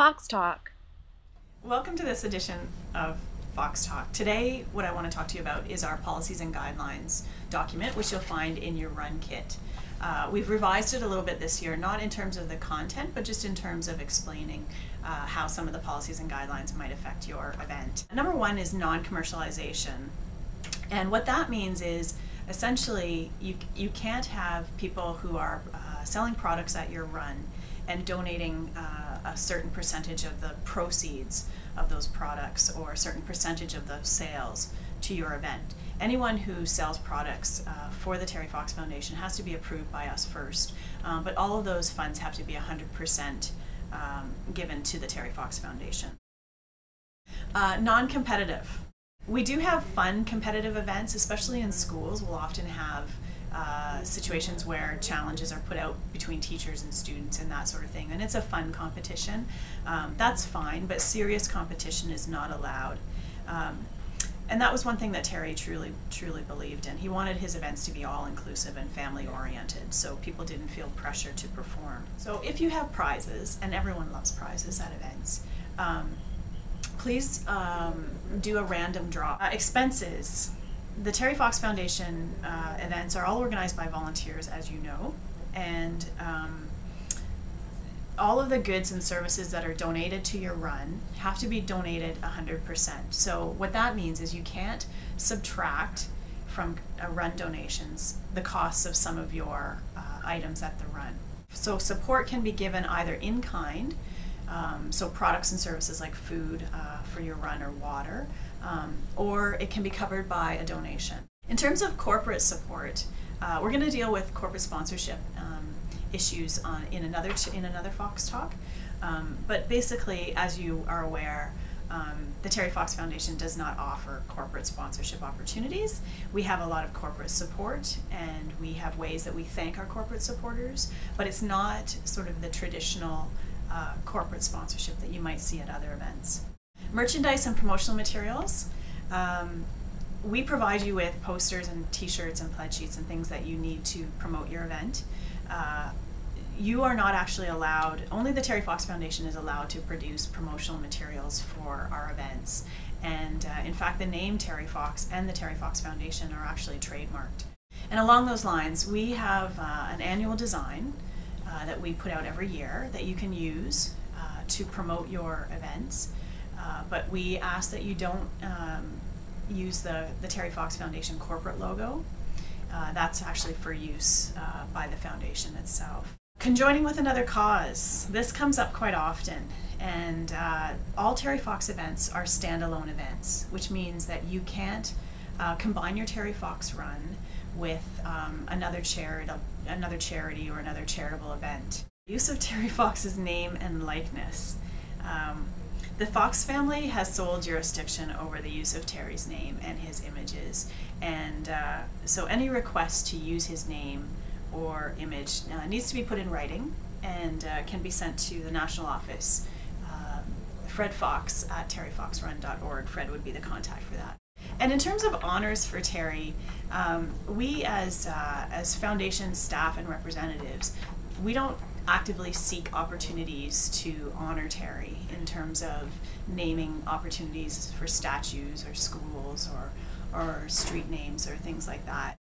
Fox Talk. Welcome to this edition of Fox Talk. Today, what I want to talk to you about is our policies and guidelines document, which you'll find in your run kit. We've revised it a little bit this year, not in terms of the content, but just in terms of explaining how some of the policies and guidelines might affect your event. Number one is non-commercialization. And what that means is essentially you can't have people who are selling products at your run and donating a certain percentage of the proceeds of those products or a certain percentage of the sales to your event. Anyone who sells products for the Terry Fox Foundation has to be approved by us first, but all of those funds have to be 100% given to the Terry Fox Foundation. Non-competitive. We do have fun competitive events, especially in schools. We'll often have situations where challenges are put out between teachers and students and that sort of thing, and it's a fun competition. That's fine, but serious competition is not allowed. And that was one thing that Terry truly believed in. He wanted his events to be all-inclusive and family-oriented, so people didn't feel pressure to perform. So if you have prizes, and everyone loves prizes at events, please do a random draw. Expenses. The Terry Fox Foundation events are all organized by volunteers, as you know, and all of the goods and services that are donated to your run have to be donated 100%. So what that means is you can't subtract from run donations the costs of some of your items at the run. So support can be given either in kind, so products and services like food for your run or water, or it can be covered by a donation. In terms of corporate support, we're going to deal with corporate sponsorship issues in another Fox Talk, but basically, as you are aware, the Terry Fox Foundation does not offer corporate sponsorship opportunities. We have a lot of corporate support, and we have ways that we thank our corporate supporters, but it's not sort of the traditional corporate sponsorship that you might see at other events. Merchandise and promotional materials. We provide you with posters and t-shirts and pledge sheets and things that you need to promote your event. You are not actually allowed, only the Terry Fox Foundation is allowed to produce promotional materials for our events. And in fact, the name Terry Fox and the Terry Fox Foundation are actually trademarked. And along those lines, we have an annual design that we put out every year that you can use to promote your events. But we ask that you don't use the Terry Fox Foundation corporate logo. That's actually for use by the foundation itself. Conjoining with another cause. This comes up quite often, and all Terry Fox events are standalone events, which means that you can't combine your Terry Fox run with another charity or another charitable event. Use of Terry Fox's name and likeness. The Fox family has sole jurisdiction over the use of Terry's name and his images, and so any request to use his name or image needs to be put in writing and can be sent to the national office, Fred Fox at terryfoxrun.org. Fred would be the contact for that. And in terms of honors for Terry, we as foundation staff and representatives, we don't actively seek opportunities to honor Terry in terms of naming opportunities for statues or schools or street names or things like that.